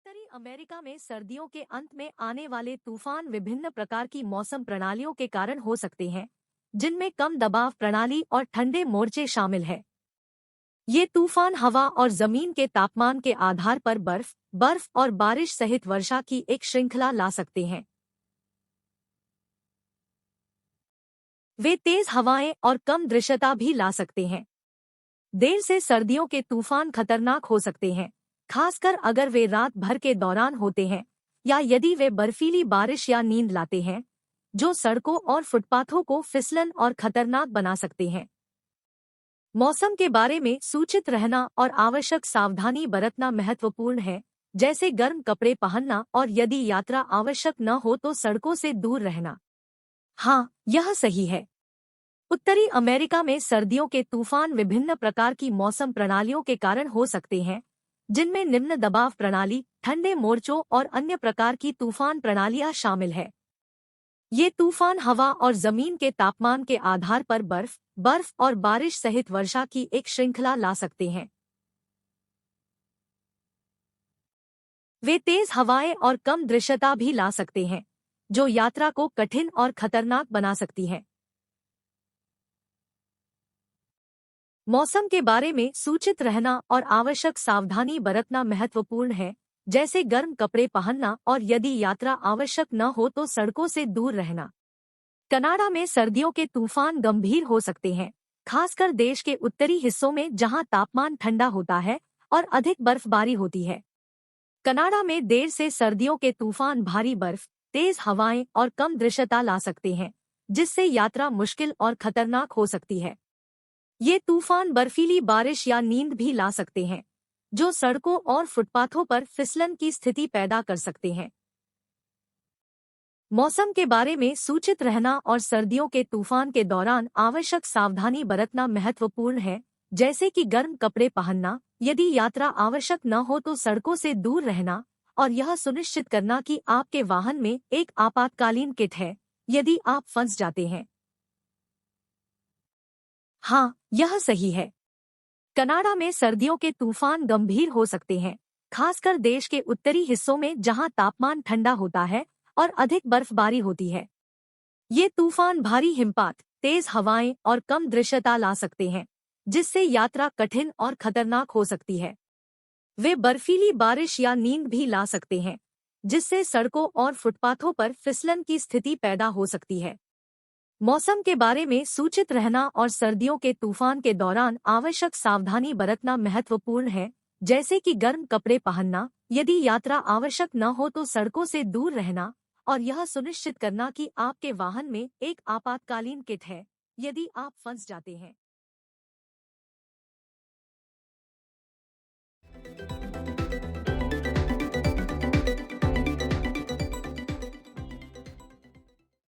उत्तरी अमेरिका में सर्दियों के अंत में आने वाले तूफान विभिन्न प्रकार की मौसम प्रणालियों के कारण हो सकते हैं, जिनमें कम दबाव प्रणाली और ठंडे मोर्चे शामिल हैं। ये तूफान हवा और जमीन के तापमान के आधार पर बर्फ और बारिश सहित वर्षा की एक श्रृंखला ला सकते हैं। वे तेज हवाएं और कम दृश्यता भी ला सकते हैं। देर से सर्दियों के तूफान खतरनाक हो सकते हैं, खासकर अगर वे रात भर के दौरान होते हैं या यदि वे बर्फीली बारिश या नींद लाते हैं, जो सड़कों और फुटपाथों को फिसलन और खतरनाक बना सकते हैं। मौसम के बारे में सूचित रहना और आवश्यक सावधानी बरतना महत्वपूर्ण है, जैसे गर्म कपड़े पहनना और यदि यात्रा आवश्यक न हो तो सड़कों से दूर रहना। हाँ, यह सही है। उत्तरी अमेरिका में सर्दियों के तूफान विभिन्न प्रकार की मौसम प्रणालियों के कारण हो सकते हैं, जिनमें निम्न दबाव प्रणाली, ठंडे मोर्चों और अन्य प्रकार की तूफान प्रणालियां शामिल है। ये तूफान हवा और जमीन के तापमान के आधार पर बर्फ और बारिश सहित वर्षा की एक श्रृंखला ला सकते हैं। वे तेज हवाएं और कम दृश्यता भी ला सकते हैं, जो यात्रा को कठिन और खतरनाक बना सकती है। मौसम के बारे में सूचित रहना और आवश्यक सावधानी बरतना महत्वपूर्ण है, जैसे गर्म कपड़े पहनना और यदि यात्रा आवश्यक न हो तो सड़कों से दूर रहना। कनाडा में सर्दियों के तूफान गंभीर हो सकते हैं, खासकर देश के उत्तरी हिस्सों में जहां तापमान ठंडा होता है और अधिक बर्फबारी होती है। कनाडा में देर से सर्दियों के तूफान भारी बर्फ, तेज हवाएं और कम दृश्यता ला सकते हैं, जिससे यात्रा मुश्किल और खतरनाक हो सकती है। ये तूफान बर्फीली बारिश या नींद भी ला सकते हैं, जो सड़कों और फुटपाथों पर फिसलन की स्थिति पैदा कर सकते हैं। मौसम के बारे में सूचित रहना और सर्दियों के तूफान के दौरान आवश्यक सावधानी बरतना महत्वपूर्ण है, जैसे कि गर्म कपड़े पहनना, यदि यात्रा आवश्यक न हो तो सड़कों से दूर रहना, और यह सुनिश्चित करना कि आपके वाहन में एक आपातकालीन किट है, यदि आप फंस जाते हैं। हाँ, यह सही है। कनाडा में सर्दियों के तूफान गंभीर हो सकते हैं, खासकर देश के उत्तरी हिस्सों में जहां तापमान ठंडा होता है और अधिक बर्फबारी होती है। ये तूफान भारी हिमपात, तेज हवाएं और कम दृश्यता ला सकते हैं, जिससे यात्रा कठिन और खतरनाक हो सकती है। वे बर्फीली बारिश या नींद भी ला सकते हैं, जिससे सड़कों और फुटपाथों पर फिसलन की स्थिति पैदा हो सकती है। मौसम के बारे में सूचित रहना और सर्दियों के तूफान के दौरान आवश्यक सावधानी बरतना महत्वपूर्ण है, जैसे कि गर्म कपड़े पहनना, यदि यात्रा आवश्यक न हो तो सड़कों से दूर रहना, और यह सुनिश्चित करना कि आपके वाहन में एक आपातकालीन किट है, यदि आप फंस जाते हैं।